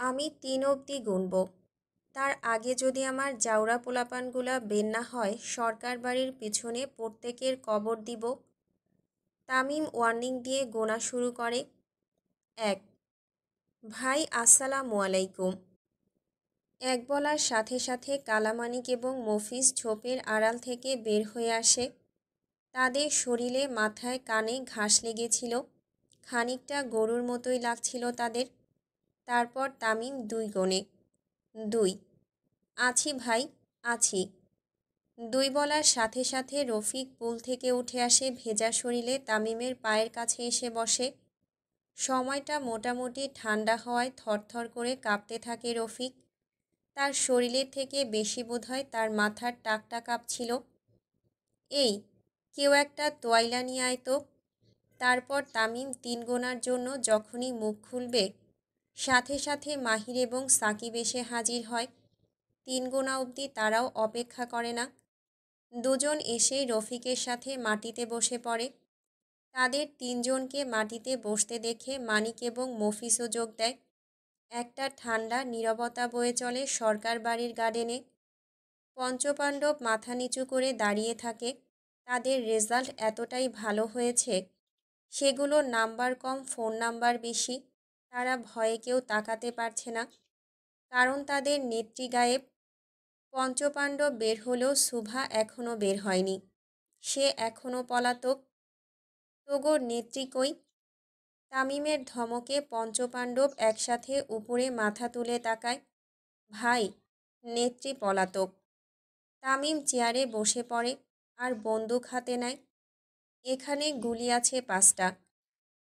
আমি ৩ অবধি গুনব। তার আগে যদি আমার জাউরা পোলাপানগুলা বের না হয়, সরকার বাড়ির পিছনে প্রত্যেকের কবর দিব। তামিম ওয়ার্নিং দিয়ে গোনা শুরু করে। ১। ভাই আসসালামু আলাইকুম। এক বলার সাথে সাথে কালামানিক এবং মফিজ ঝোপের আড়াল থেকে বের হয়ে আসে। তাদের শরীরে মাথায় কানে ঘাস লেগেছিল, খানিকটা গরুর মতোই লাগছিল তাদের। তারপর তামিম ২ গোনে। ২। আছি ভাই, আছি। ২ বলার সাথে সাথে রফিক পুল থেকে উঠে আসে ভেজা শরীরে তামিমের পায়ের কাছে এসে বসে। সময়টা মোটামুটি ঠান্ডা হওয়ায় থরথর করে কাঁপতে থাকে রফিক। তার শরীরের থেকে বেশি বোধহয় তার মাথার টাকটা কাঁপছিল। এই, কেউ একটা তোয়াইলা নিয়ে আয় তো। তারপর তামিম ৩ গোনার জন্য যখনই মুখ খুলবে, সাথে সাথে মাহির এবং সাকিব এসে হাজির হয়। ৩ গোনা অবধি তারাও অপেক্ষা করে না। দুজন এসেই রফিকের সাথে মাটিতে বসে পড়ে। তাদের ৩ জনকে মাটিতে বসতে দেখে মানিক এবং মফিজও যোগ দেয়। একটা ঠান্ডা নীরবতা বয়ে চলে সরকার বাড়ির গার্ডেনে। পঞ্চপাণ্ডব মাথা নিচু করে দাঁড়িয়ে থাকে। তাদের রেজাল্ট এতটাই ভালো হয়েছে, সেগুলোর নাম্বার কম, ফোন নাম্বার বেশি। তারা ভয়ে কেউ তাকাতে পারছে না, কারণ তাদের নেত্রী গায়েব। পঞ্চপাণ্ডব বের হলেও সুভা এখনও বের হয়নি। সে এখনও পলাতক। তোগোর নেত্রী কই? তামিমের ধমকে পঞ্চপাণ্ডব একসাথে উপরে মাথা তুলে তাকায়। ভাই, নেত্রী পলাতক। তামিম চেয়ারে বসে পড়ে আর বন্দুক হাতে নেয়। এখানে গুলি আছে ৫টা।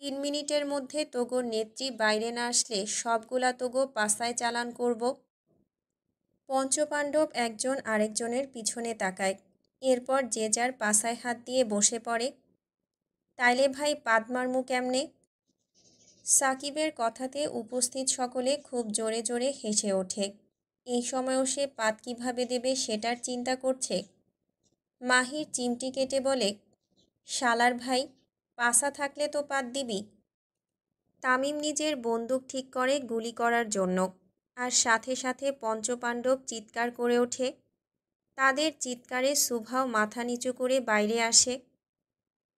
৩ মিনিটের মধ্যে তোগোর নেত্রী বাইরে না আসলে সবগুলা তোগো পাছায় চালান করব। পঞ্চপাণ্ডব একজন আরেকজনের পিছনে তাকায়। এরপর যে যার পাছায় হাত দিয়ে বসে পড়ে। তাইলে ভাই পাদ মারমু কেমনে? সাকিবের কথাতে উপস্থিত সকলে খুব জোরে জোরে হেসে ওঠে। এই সময়ও সে পাদ কীভাবে দেবে সেটার চিন্তা করছে। মাহির চিমটি কেটে বলে, শালার ভাই, পাছা থাকলে তো পাদ দিবি। তামিম নিজের বন্দুক ঠিক করে গুলি করার জন্য, আর সাথে সাথে পঞ্চপাণ্ডব চিৎকার করে ওঠে। তাদের চিৎকারে সুভাও মাথা নিচু করে বাইরে আসে।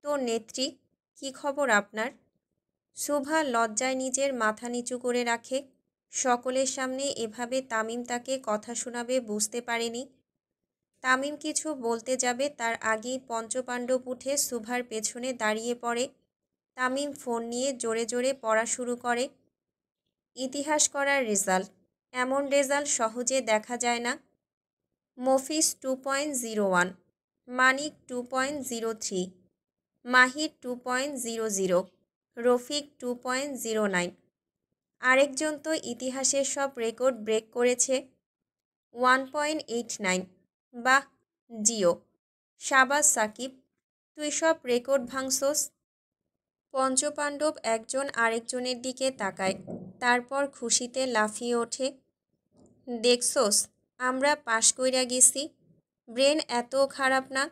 তোর নেত্রী, কী খবর আপনার? সুভা লজ্জায় নিজের মাথা নিচু করে রাখে। সকলের সামনে এভাবে তামিম তাকে কথা শোনাবে বুঝতে পারেনি। তামিম কিছু বলতে যাবে তার আগেই পঞ্চপাণ্ডব উঠে সুভার পেছনে দাঁড়িয়ে পড়ে। তামিম ফোন নিয়ে জোরে জোরে পড়া শুরু করে। ইতিহাস করার রেজাল্ট, এমন রেজাল্ট সহজে দেখা যায় না। মফিজ 2.01, মানিক 2.03, মাহির 2.00, রফিক 2.09। আরেকজন তো ইতিহাসের সব রেকর্ড ব্রেক করেছে, 1.89। বাহ, জিও, শাবাশ সাকিব, তুই সব রেকর্ড ভাঙছস। পঞ্চপাণ্ডব একজন আরেকজনের দিকে তাকায়, তারপর খুশিতে লাফিয়ে ওঠে। দেখছস, আমরা পাশ কইরা গেছি। ব্রেন এত খারাপ না।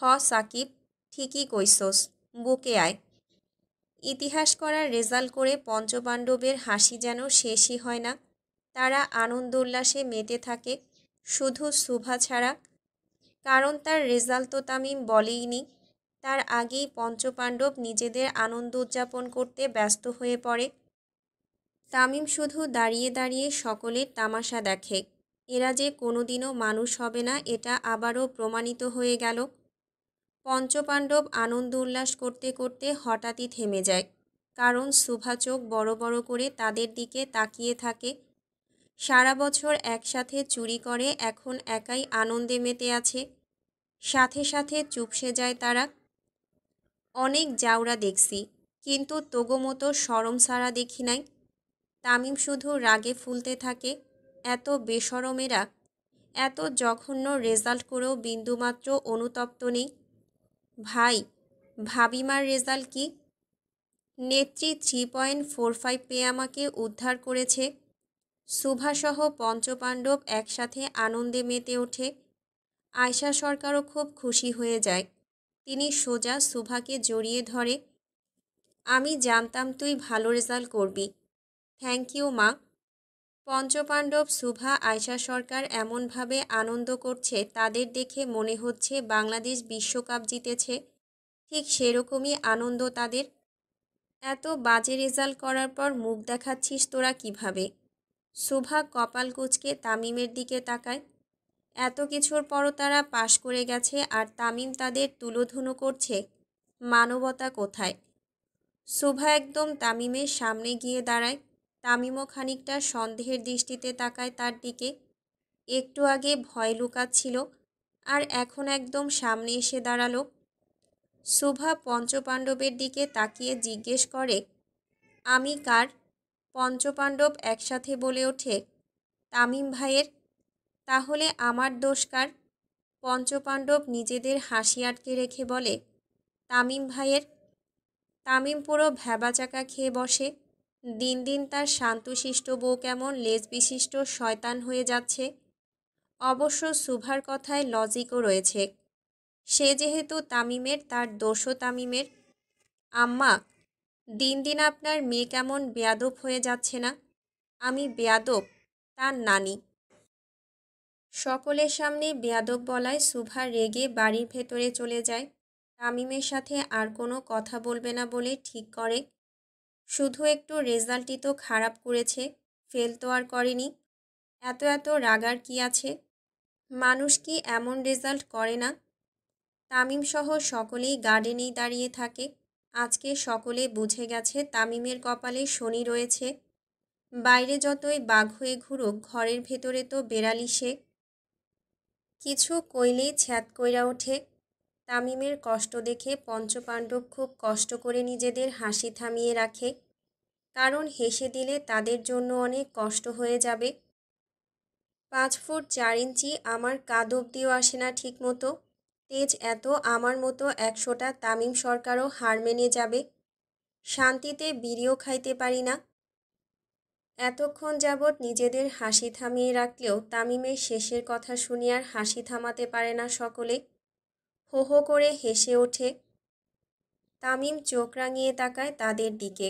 হ সাকিব, ঠিকই কইছস, বুকে আয়। ইতিহাস করার রেজাল্ট করে পঞ্চপাণ্ডবের হাসি যেন শেষই হয় না। তারা আনন্দ উল্লাসে মেতে থাকে, শুধু সুভা ছাড়া। কারণ তার রেজাল্ট তো তামিম বলেইনি। তার আগেই পঞ্চপাণ্ডব নিজেদের আনন্দ উদযাপন করতে ব্যস্ত হয়ে পড়ে। তামিম শুধু দাঁড়িয়ে দাঁড়িয়ে সকলের তামাশা দেখে। এরা যে কোনোদিনও মানুষ হবে না, এটা আবারও প্রমাণিত হয়ে গেল। পঞ্চপাণ্ডব আনন্দ উল্লাস করতে করতে হঠাৎই থেমে যায়, কারণ সুভা চোখ বড় বড় করে তাদের দিকে তাকিয়ে থাকে। সারা বছর একসাথে চুরি করে এখন একাই আনন্দে মেতে আছে। সাথে সাথে চুপসে যায় তারা। অনেক জাউরা দেখছি, কিন্তু তোগো মতো শরম ছাড়া দেখি নাই। তামিম শুধু রাগে ফুলতে থাকে। এত বেশরমেরা, এত জঘন্য রেজাল্ট করেও বিন্দুমাত্র অনুতপ্ত নেই। ভাই, ভাবিমার রেজাল্ট কি? নেত্রী 3.45 পেয়ে আমাকে উদ্ধার করেছে। সুভাসহ পঞ্চপাণ্ডব একসাথে আনন্দে মেতে ওঠে। আয়শা সরকারও খুব খুশি হয়ে যায়। তিনি সোজা সুভাকে জড়িয়ে ধরে। আমি জানতাম তুই ভালো রেজাল্ট করবি। থ্যাংক ইউ মা। পঞ্চপাণ্ডব শুভা আয়শা সরকার এমনভাবে আনন্দ করছে, তাদের দেখে মনে হচ্ছে বাংলাদেশ বিশ্বকাপ জিতেছে। ঠিক সেরকমই আনন্দ তাদের। এত বাজে রেজাল্ট করার পর মুখ দেখাচ্ছিস তোরা কিভাবে? শুভা কপাল কুঁচকে তামিমের দিকে তাকায়। এত কিছুর পরও তারা পাশ করে গেছে আর তামিম তাদের তুলোধুনো করছে। মানবতা কোথায়? শুভা একদম তামিমের সামনে গিয়ে দাঁড়ায়। তামিমও খানিকটা সন্দেহের দৃষ্টিতে তাকায় তার দিকে। একটু আগে ভয় লুকাচ্ছিল আর এখন একদম সামনে এসে দাঁড়ালো। শুভা পঞ্চপাণ্ডবের দিকে তাকিয়ে জিজ্ঞেস করে, আমি কার? পঞ্চপাণ্ডব একসাথে বলে ওঠে, তামিম ভাইয়ের। তাহলে আমার দোষ কার? পঞ্চপাণ্ডব নিজেদের হাসি আটকে রেখে বলে, তামিম ভাইয়ের। তামিম পুরো ভ্যাবাচাকা খেয়ে বসে। দিন দিন তার শান্তশিষ্ট বউ কেমন লেজ বিশিষ্ট শয়তান হয়ে যাচ্ছে। অবশ্য শুভার কথায় লজিকও রয়েছে। সে যেহেতু তামিমের, তার দোষও তামিমের। আম্মা, দিন দিন আপনার মেয়ে কেমন বেয়াদব হয়ে যাচ্ছে না? আমি বেয়াদব? তার নানি। সকলের সামনে বেয়াদব বলায় শুভা রেগে বাড়ির ভেতরে চলে যায়। তামিমের সাথে আর কোনো কথা বলবে না বলে ঠিক করে। শুধু একটু রেজাল্টই তো খারাপ করেছে, ফেল তো আর করেনি। এত এত রাগার কি আছে? মানুষ কি এমন রেজাল্ট করে না? তামিম সহ সকলেই গার্ডেনেই দাঁড়িয়ে থাকে। আজকে সকলে বুঝে গেছে তামিমের কপালে শনি রয়েছে। বাইরে যতই বাঘ হয়ে ঘুরুক, ঘরের ভেতরে তো বেড়ালি সে। কিছু কইলেই ছ্যাদ কইরা ওঠে। তামিমের কষ্ট দেখে পঞ্চপাণ্ডব খুব কষ্ট করে নিজেদের হাসি থামিয়ে রাখে, কারণ হেসে দিলে তাদের জন্য অনেক কষ্ট হয়ে যাবে। 5 ফুট 4 ইঞ্চি আমার কাঁধ অব্দিও আসে না ঠিক মতো। তেজ এত, আমার মতো 100টা তামিম সরকারও হার মেনে যাবে। শান্তিতে বিড়িও খাইতে পারি না। এতক্ষণ যাবৎ নিজেদের হাসি থামিয়ে রাখলেও তামিমের শেষের কথা শুনে আর হাসি থামাতে পারে না সকলে। হো হো করে হেসে ওঠে। তামিম চোখ রাঙিয়ে তাকায় তাদের দিকে,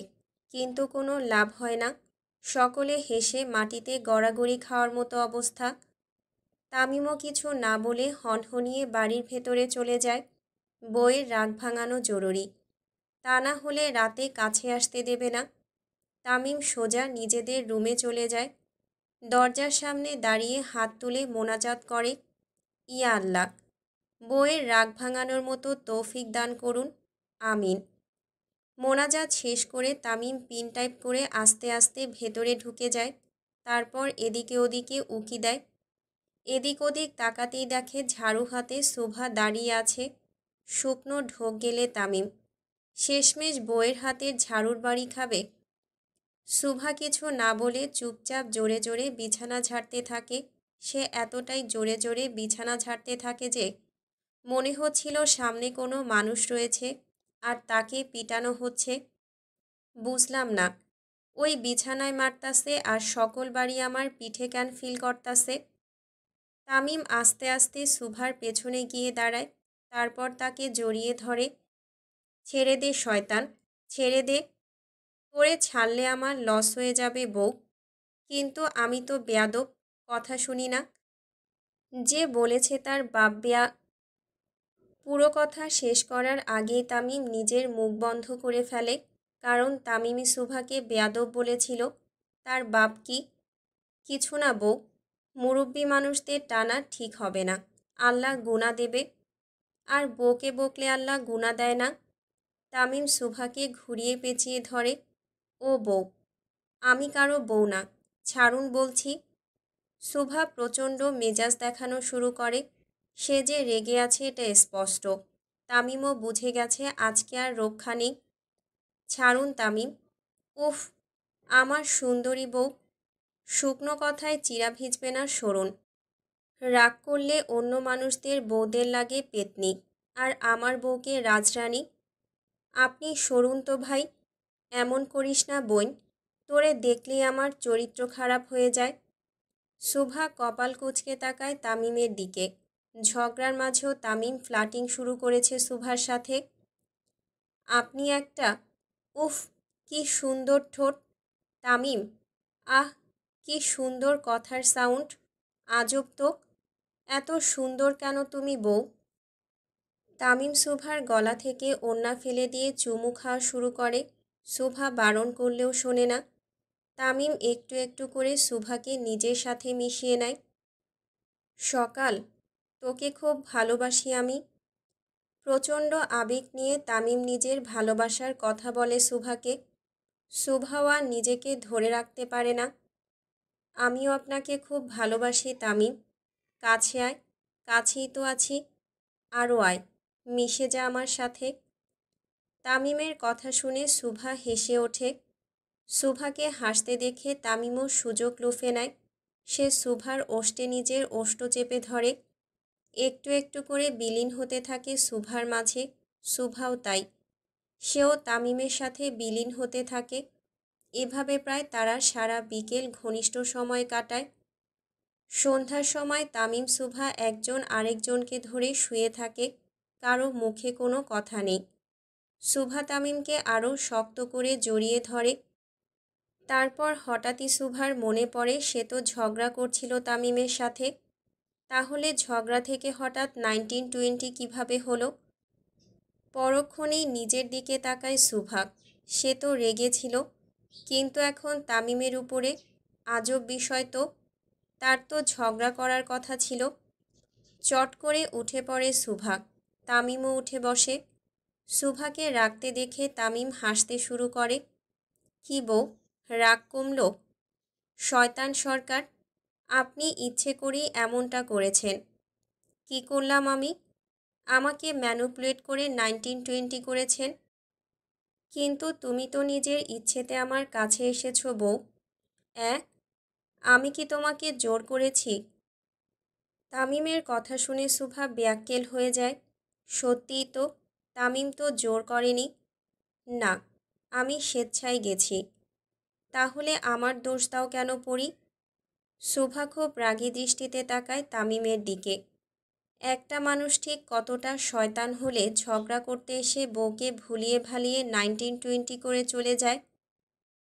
কিন্তু কোনো লাভ হয় না। সকলে হেসে মাটিতে গড়াগড়ি খাওয়ার মতো অবস্থা। তামিমও কিছু না বলে হনহনিয়ে বাড়ির ভেতরে চলে যায়। বউয়ের রাগ ভাঙানো জরুরি, তা না হলে রাতে কাছে আসতে দেবে না। তামিম সোজা নিজেদের রুমে চলে যায়। দরজার সামনে দাঁড়িয়ে হাত তুলে মোনাজাত করে, ইয়া আল্লাহ, বউয়ের রাগ ভাঙানোর মতো তৌফিক দান করুন, আমিন। মোনাজাত শেষ করে তামিম পিন টাইপ করে আস্তে আস্তে ভেতরে ঢুকে যায়। তারপর এদিকে ওদিকে উকি দেয়। এদিক ওদিক তাকাতেই দেখে ঝাড়ু হাতে শুভা দাঁড়িয়ে আছে। শুকনো ঢোক গেলে তামিম শেষমেশ বউয়ের হাতের ঝাড়ুর বাড়ি খাবে। শুভা কিছু না বলে চুপচাপ জোরে জোরে বিছানা ঝাড়তে থাকে। সে এতটাই জোরে জোরে বিছানা ঝাড়তে থাকে যে মনে হচ্ছিল সামনে কোনো মানুষ রয়েছে আর তাকে পিটানো হচ্ছে। বুঝলাম না, ওই বিছানায় মারতাছে আর সকল বাড়ি আমার পিঠে কেন ফিল করতাছে? তামিম আস্তে আস্তে শুভার পেছনে গিয়ে দাঁড়ায়। তারপর তাকে জড়িয়ে ধরে, ছেড়ে দে শয়তান, ছেড়ে দে। তোরে ছাড়লে আমার লস হয়ে যাবে বউ। কিন্তু আমি তো বেয়াদব, কথা শুনি না। যে বলেছে তার বাপ বেয়া। পুরো কথা শেষ করার আগেই তামিম নিজের মুখ বন্ধ করে ফেলে, কারণ তামিমই শুভাকে বেয়াদব বলেছিল। তার বাপ কি? কিছু না বউ, মুরব্বী মানুষদের টানা ঠিক হবে না, আল্লাহ গুনাহ দেবে। আর বউকে বকলে আল্লাহ গুনাহ দেয় না। তামিম শুভাকে ঘুরিয়ে পেঁচিয়ে ধরে, ও বউ, আমি কারো বউ না, ছাড়ুন বলছি। শুভা প্রচণ্ড মেজাজ দেখানো শুরু করে। সে যে রেগে আছে এটা স্পষ্ট। তামিমও বুঝে গেছে আজকে আর রক্ষা নেই। ছাড়ুন তামিম। উফ, আমার সুন্দরী বউ। শুকনো কথায় চিরা ভিজবে না, সরুন। রাগ করলে অন্য মানুষদের বউদের লাগে পেতনি, আর আমার বউকে রাজরানী। আপনি সরুন তো ভাই, এমন করিস না বোন, তোরে দেখলেই আমার চরিত্র খারাপ হয়ে যায়। শুভা কপাল কুঁচকে তাকায় তামিমের দিকে। ঝগড়ার মাঝেও তামিম ফ্লার্টিং শুরু করেছে শুভার সাথে। আপনি একটা, উফ, কি সুন্দর ঠোঁট। তামিম, আহ, কি সুন্দর কথার সাউন্ড। আজব তো, এত সুন্দর কেন তুমি বউ? তামিম শুভার গলা থেকে ওড়না ফেলে দিয়ে চুমু খাওয়া শুরু করে। শুভা বারণ করলেও শোনে না। তামিম একটু একটু করে শুভাকে নিজের সাথে মিশিয়ে নেয়। সকাল, তোকে খুব ভালোবাসি আমি। প্রচণ্ড আবেগ নিয়ে তামিম নিজের ভালোবাসার কথা বলে শুভাকে। শুভাও আর নিজেকে ধরে রাখতে পারে না। আমিও আপনাকে খুব ভালোবাসি তামিম। কাছে আয়, কাছেই তো আছি, আরও আয়, মিশে যা আমার সাথে। তামিমের কথা শুনে শুভা হেসে ওঠে। শুভাকে হাসতে দেখে তামিমও সুযোগ লুফে নেয়। সে শুভার ওষ্ঠে নিজের ওষ্ঠ চেপে ধরে। একটু একটু করে বিলীন হতে থাকে শুভার মাঝে। শুভাও তাই, সেও তামিমের সাথে বিলীন হতে থাকে। এভাবে প্রায় তারা সারা বিকেল ঘনিষ্ঠ সময় কাটায়। সন্ধ্যার সময় তামিম শুভা একজন আরেকজনকে ধরে শুয়ে থাকে। কারো মুখে কোনো কথা নেই। শুভা তামিমকে আরও শক্ত করে জড়িয়ে ধরে। তারপর হঠাৎই শুভার মনে পড়ে সে তো ঝগড়া করছিল তামিমের সাথে। তাহলে ঝগড়া থেকে হঠাৎ 1920 কীভাবে হলো? পরক্ষণেই নিজের দিকে তাকায় শুভা। সে তো রেগেছিল, কিন্তু এখন তামিমের উপরে। আজব বিষয় তো, তার তো ঝগড়া করার কথা ছিল। চট করে উঠে পড়ে শুভা। তামিমও উঠে বসে। শুভাকে রাগতে দেখে তামিম হাসতে শুরু করে। কি বউ, রাগ কমল? শয়তান সরকার, আপনি ইচ্ছে করেই এমনটা করেছেন। কি করলাম আমি? আমাকে ম্যানুপুলেট করে 1920 করেছেন। কিন্তু তুমি তো নিজের ইচ্ছেতে আমার কাছে এসেছো বউ। অ্যাঁ, আমি কি তোমাকে জোর করেছি? তামিমের কথা শুনে শুভা ব্যাকুল হয়ে যায়। সত্যিই তো, তামিম তো জোর করেনি। না, আমি স্বেচ্ছায় গেছি। তাহলে আমার দোষ দাও কেন পড়ি? শুভা খুব রাগী দৃষ্টিতে তাকায় তামিমের দিকে। একটা মানুষ ঠিক কতটা শয়তান হলে ঝগড়া করতে এসে বউকে ভুলিয়ে ভালিয়ে 1920 করে চলে যায়।